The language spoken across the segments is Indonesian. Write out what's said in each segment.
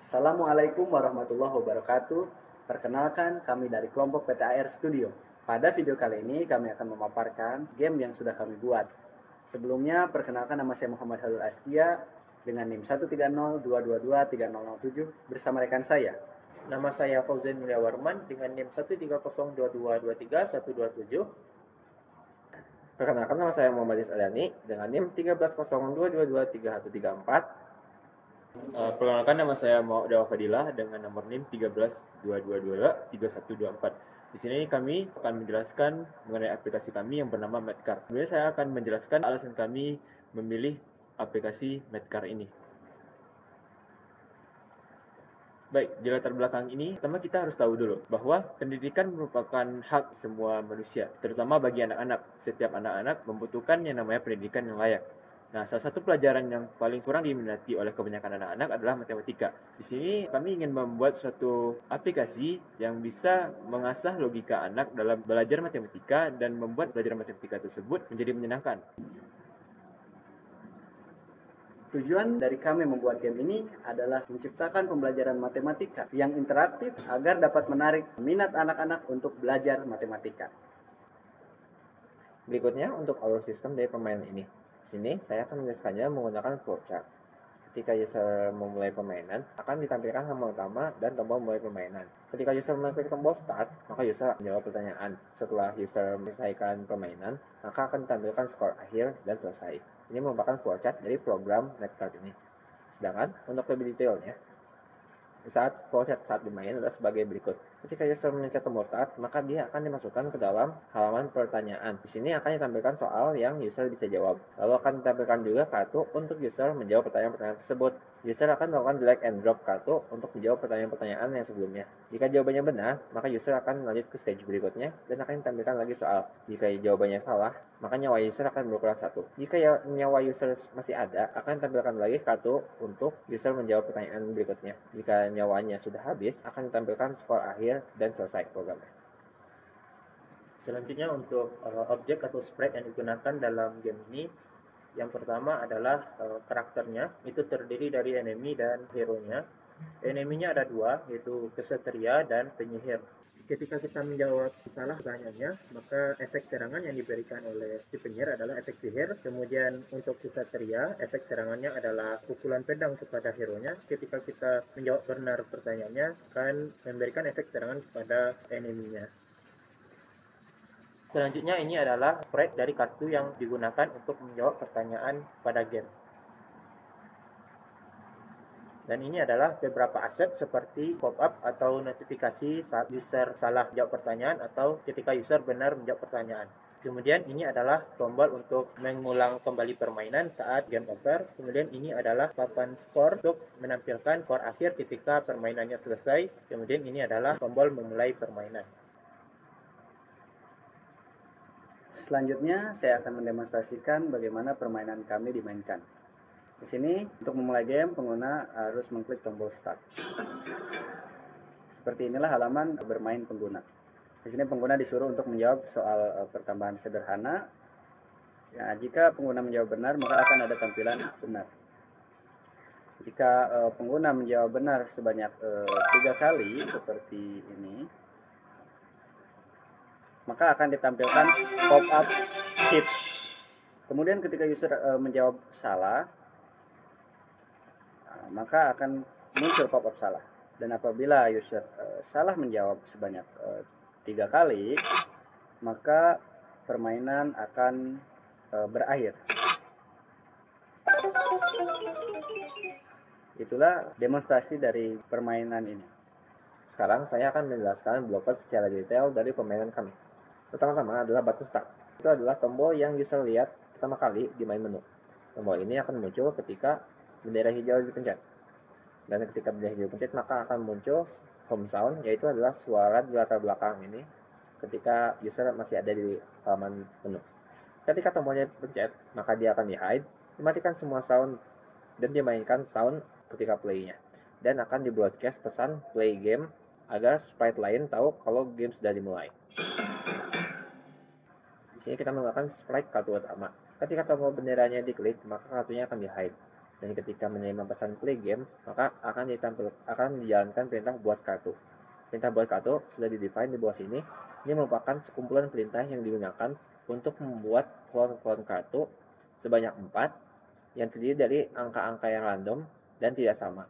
Assalamualaikum warahmatullahi wabarakatuh. Perkenalkan, kami dari kelompok PTAR Studio. Pada video kali ini kami akan memaparkan game yang sudah kami buat. Sebelumnya, perkenalkan nama saya Muhammad Halul Astia dengan NIM 13022230007 bersama rekan saya. Nama saya Fauzan Mulyawarman dengan NIM 13022231127. Perkenalkan, nama saya Muhammad Adani dengan NIM 1302223134. Perkenalkan, nama saya Maudawa Fadilah dengan nomor NIM 1322223124. Di sini kami akan menjelaskan mengenai aplikasi kami yang bernama Medcar. Kemudian saya akan menjelaskan alasan kami memilih aplikasi Medcar ini. Baik, di latar belakang ini, pertama kita harus tahu dulu bahwa pendidikan merupakan hak semua manusia, terutama bagi anak-anak. Setiap anak-anak membutuhkan yang namanya pendidikan yang layak. Nah, salah satu pelajaran yang paling kurang diminati oleh kebanyakan anak-anak adalah matematika. Di sini kami ingin membuat suatu aplikasi yang bisa mengasah logika anak dalam belajar matematika dan membuat belajar matematika tersebut menjadi menyenangkan. Tujuan dari kami membuat game ini adalah menciptakan pembelajaran matematika yang interaktif agar dapat menarik minat anak-anak untuk belajar matematika. Berikutnya untuk alur sistem dari permainan ini. Di sini saya akan menjelaskannya menggunakan flowchart. Ketika user memulai permainan, akan ditampilkan halaman utama dan tombol mulai permainan. Ketika user mengklik tombol start, maka user menjawab pertanyaan. Setelah user menyelesaikan permainan, maka akan ditampilkan skor akhir dan selesai. Ini merupakan flowchart dari program Medcar ini. Sedangkan untuk lebih detailnya, saat flowchart saat dimain adalah sebagai berikut. Ketika user mencet tombol start, maka dia akan dimasukkan ke dalam halaman pertanyaan. Di sini akan ditampilkan soal yang user bisa jawab. Lalu akan ditampilkan juga kartu untuk user menjawab pertanyaan-pertanyaan tersebut. User akan melakukan drag and drop kartu untuk menjawab pertanyaan-pertanyaan yang sebelumnya. Jika jawabannya benar, maka user akan lanjut ke stage berikutnya dan akan ditampilkan lagi soal. Jika jawabannya salah, maka nyawa user akan berkurang 1. Jika nyawa user masih ada, akan ditampilkan lagi kartu untuk user menjawab pertanyaan berikutnya. Jika nyawanya sudah habis, akan ditampilkan skor akhir dan selesai programnya. Selanjutnya untuk objek atau sprite yang digunakan dalam game ini, yang pertama adalah karakternya. Itu terdiri dari enemy dan hero-nya. Enemy-nya ada dua, yaitu kesatria dan penyihir. Ketika kita menjawab salah pertanyaannya, maka efek serangan yang diberikan oleh si penyihir adalah efek sihir. Kemudian untuk kesatria, efek serangannya adalah pukulan pedang kepada hero-nya. Ketika kita menjawab benar pertanyaannya, akan memberikan efek serangan kepada enemy-nya. Selanjutnya ini adalah sprite dari kartu yang digunakan untuk menjawab pertanyaan pada game. Dan ini adalah beberapa aset seperti pop-up atau notifikasi saat user salah jawab pertanyaan atau ketika user benar menjawab pertanyaan. Kemudian ini adalah tombol untuk mengulang kembali permainan saat game over. Kemudian ini adalah papan skor untuk menampilkan skor akhir ketika permainannya selesai. Kemudian ini adalah tombol memulai permainan. Selanjutnya, saya akan mendemonstrasikan bagaimana permainan kami dimainkan. Di sini, untuk memulai game, pengguna harus mengklik tombol start. Seperti inilah halaman bermain pengguna. Di sini pengguna disuruh untuk menjawab soal pertambahan sederhana. Ya, jika pengguna menjawab benar, maka akan ada tampilan benar. Jika pengguna menjawab benar sebanyak 3 kali, seperti ini, maka akan ditampilkan pop-up skip. Kemudian ketika user menjawab salah, maka akan muncul pop-up salah. Dan apabila user salah menjawab sebanyak 3 kali, maka permainan akan berakhir. Itulah demonstrasi dari permainan ini. Sekarang saya akan menjelaskan blocker secara detail dari permainan kami. Pertama-tama adalah button start. Itu adalah tombol yang user lihat pertama kali di main menu. Tombol ini akan muncul ketika bendera hijau dipencet. Dan ketika bendera hijau dipencet, maka akan muncul home sound, yaitu adalah suara di latar belakang ini ketika user masih ada di halaman menu. Ketika tombolnya dipencet, maka dia akan di-hide, dimatikan semua sound, dan dimainkan sound ketika play-nya. Dan akan di-broadcast pesan play game agar sprite lain tahu kalau game sudah dimulai. Di sini kita menggunakan sprite kartu utama. Ketika tombol benderanya diklik, maka kartunya akan di-hide. Dan ketika menerima pesan play game, maka akan dijalankan perintah buat kartu. Perintah buat kartu sudah di-define di bawah sini. Ini merupakan sekumpulan perintah yang digunakan untuk membuat klon-klon kartu sebanyak 4 yang terdiri dari angka-angka yang random dan tidak sama.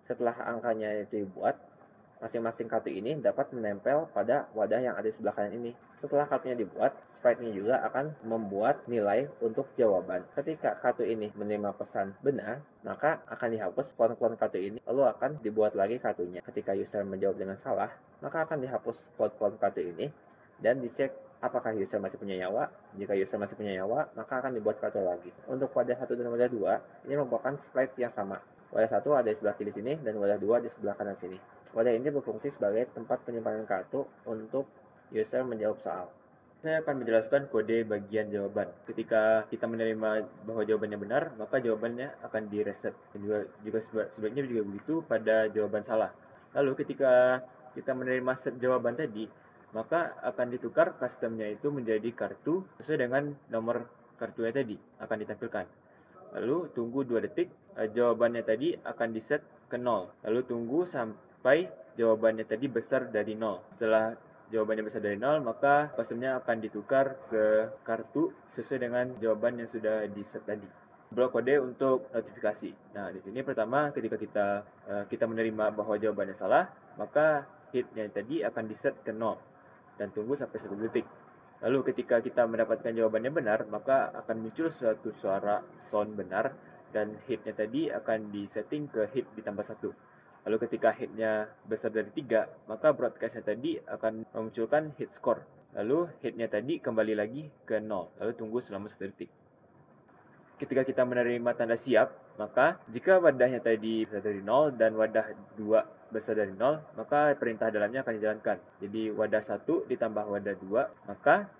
Setelah angkanya itu dibuat, masing-masing kartu ini dapat menempel pada wadah yang ada di sebelah kanan ini. Setelah kartunya dibuat, sprite-nya juga akan membuat nilai untuk jawaban. Ketika kartu ini menerima pesan benar, maka akan dihapus klon-klon kartu ini, lalu akan dibuat lagi kartunya. Ketika user menjawab dengan salah, maka akan dihapus klon-klon kartu ini dan dicek apakah user masih punya nyawa. Jika user masih punya nyawa, maka akan dibuat kartu lagi. Untuk wadah 1 dan wadah 2, ini merupakan sprite yang sama. Wadah 1 ada di sebelah kiri sini dan wadah 2 di sebelah kanan sini. Wadah ini berfungsi sebagai tempat penyimpanan kartu untuk user menjawab soal. Saya akan menjelaskan kode bagian jawaban. Ketika kita menerima bahwa jawabannya benar, maka jawabannya akan direset. Dan juga sebaliknya juga begitu pada jawaban salah. Lalu ketika kita menerima set jawaban tadi, maka akan ditukar customnya itu menjadi kartu sesuai dengan nomor kartunya tadi akan ditampilkan. Lalu tunggu 2 detik, jawabannya tadi akan diset ke 0. Lalu tunggu sampai jawabannya tadi besar dari 0. Setelah jawabannya besar dari 0, maka kostumnya akan ditukar ke kartu sesuai dengan jawaban yang sudah diset tadi. Blok kode untuk notifikasi. Nah, di sini pertama ketika kita menerima bahwa jawabannya salah, maka hitnya tadi akan diset ke 0 dan tunggu sampai 1 detik. Lalu ketika kita mendapatkan jawabannya benar, maka akan muncul suatu suara sound benar dan hitnya tadi akan disetting ke hit ditambah 1. Lalu ketika hitnya besar dari 3, maka broadcastnya tadi akan memunculkan hit score. Lalu hitnya tadi kembali lagi ke 0, lalu tunggu selama 1 detik. Ketika kita menerima tanda siap, maka jika wadahnya tadi besar dari 0 dan wadah 2 besar dari 0, maka perintah dalamnya akan dijalankan. Jadi wadah 1 ditambah wadah 2, maka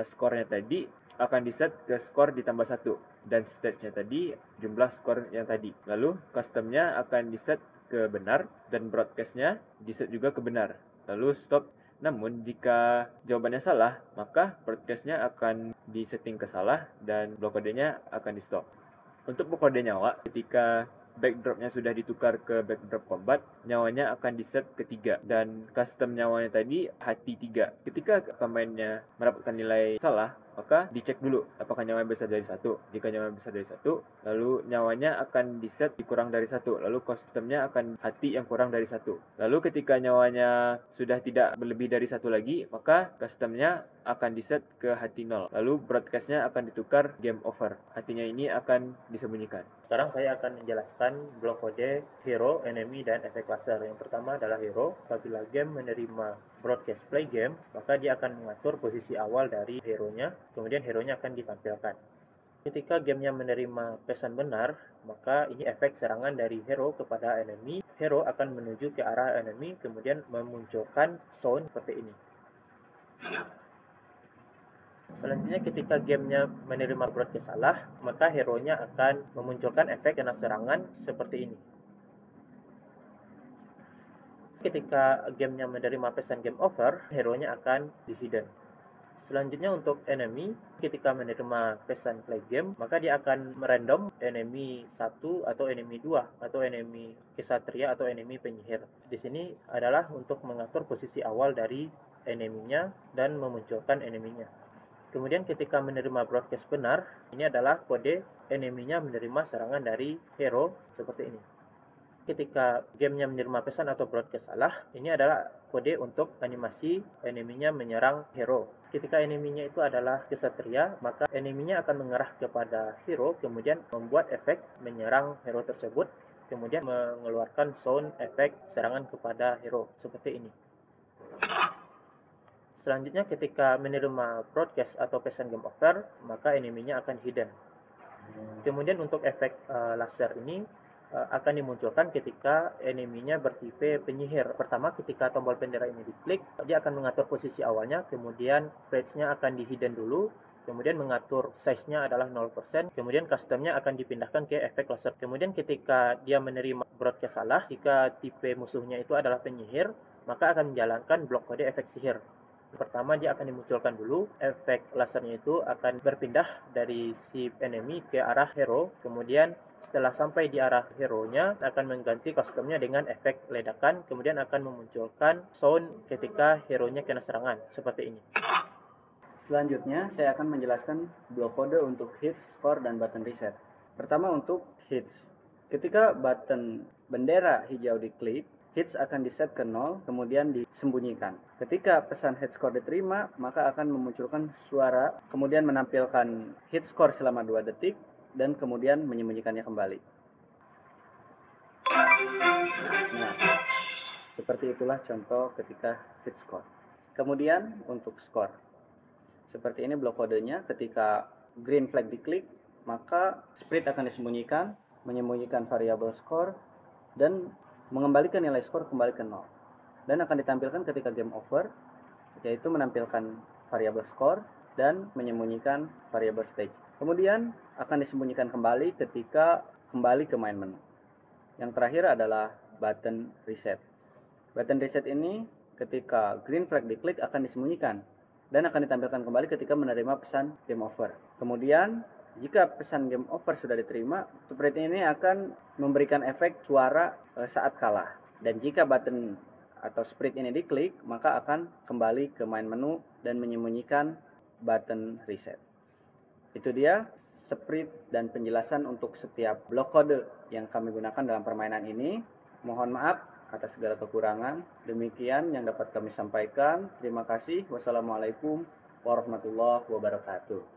skornya tadi akan diset ke skor ditambah 1 dan stage-nya tadi jumlah skor yang tadi. Lalu custom-nya akan diset ke benar dan broadcast-nya diset juga ke benar. Lalu stop. Namun jika jawabannya salah, maka broadcast-nya akan disetting ke salah dan blok kodenya akan di stop. Untuk blok kode nyawa, ketika backdrop-nya sudah ditukar ke backdrop combat, nyawanya akan diset ke 3 dan custom nyawanya tadi hati 3. Ketika pemainnya mendapatkan nilai salah, maka dicek dulu apakah nyawanya besar dari 1. Jika nyawanya besar dari 1, lalu nyawanya akan diset dikurang dari 1. Lalu customnya akan hati yang kurang dari 1. Lalu ketika nyawanya sudah tidak berlebih dari 1 lagi, maka customnya akan diset ke hati 0. Lalu broadcastnya akan ditukar game over. Hatinya ini akan disembunyikan. Sekarang saya akan menjelaskan blok kode hero, enemy, dan efek laser. Yang pertama adalah hero. Apabila game menerima broadcast play game, maka dia akan mengatur posisi awal dari hero-nya, kemudian hero-nya akan ditampilkan. Ketika gamenya menerima pesan benar, maka ini efek serangan dari hero kepada enemy. Hero akan menuju ke arah enemy, kemudian memunculkan sound seperti ini. Selanjutnya ketika gamenya menerima broadcast salah, maka hero-nya akan memunculkan efek kena serangan seperti ini. Ketika gamenya menerima pesan game over, hero-nya akan di hidden. Selanjutnya untuk enemy, ketika menerima pesan play game, maka dia akan merandom enemy 1 atau enemy 2 atau enemy kesatria atau enemy penyihir. Di sini adalah untuk mengatur posisi awal dari enemy-nya dan memunculkan enemy-nya. Kemudian ketika menerima broadcast benar, ini adalah kode enemy-nya menerima serangan dari hero seperti ini. Ketika gamenya menerima pesan atau broadcast salah, ini adalah kode untuk animasi enemy-nya menyerang hero. Ketika enemy-nya itu adalah kesatria, maka enemy-nya akan mengarah kepada hero, kemudian membuat efek menyerang hero tersebut, kemudian mengeluarkan sound efek serangan kepada hero, seperti ini. Selanjutnya ketika menerima broadcast atau pesan game over, maka enemy-nya akan hidden. Kemudian untuk efek laser ini akan dimunculkan ketika enemy-nya bertipe penyihir. Pertama, ketika tombol bendera ini diklik, dia akan mengatur posisi awalnya, kemudian range-nya akan di hidden dulu, kemudian mengatur size-nya adalah 0%, kemudian custom-nya akan dipindahkan ke efek laser. Kemudian ketika dia menerima broadcast salah, jika tipe musuhnya itu adalah penyihir, maka akan menjalankan blok kode efek sihir. Pertama, dia akan dimunculkan dulu, efek lasernya itu akan berpindah dari si enemy ke arah hero, kemudian Setelah sampai di arah hero-nya, akan mengganti kostumnya dengan efek ledakan, kemudian akan memunculkan sound ketika hero-nya kena serangan, seperti ini. Selanjutnya, saya akan menjelaskan blok kode untuk hits, score, dan button reset. Pertama untuk hits. Ketika button bendera hijau diklik, hits akan diset ke 0, kemudian disembunyikan. Ketika pesan hit score diterima, maka akan memunculkan suara, kemudian menampilkan hit score selama 2 detik, dan kemudian menyembunyikannya kembali. Nah, seperti itulah contoh ketika hit score. Kemudian untuk score. Seperti ini blok kodenya, ketika green flag diklik, maka sprite akan disembunyikan, menyembunyikan variabel score, dan mengembalikan nilai skor kembali ke 0. Dan akan ditampilkan ketika game over, yaitu menampilkan variabel score dan menyembunyikan variabel stage. Kemudian akan disembunyikan kembali ketika kembali ke main menu. Yang terakhir adalah button reset. Button reset ini ketika green flag diklik akan disembunyikan dan akan ditampilkan kembali ketika menerima pesan game over. Kemudian jika pesan game over sudah diterima, sprite ini akan memberikan efek suara saat kalah. Dan jika button atau sprite ini diklik, maka akan kembali ke main menu dan menyembunyikan button reset. Itu dia sprite dan penjelasan untuk setiap blok kode yang kami gunakan dalam permainan ini. Mohon maaf atas segala kekurangan. Demikian yang dapat kami sampaikan. Terima kasih. Wassalamualaikum warahmatullahi wabarakatuh.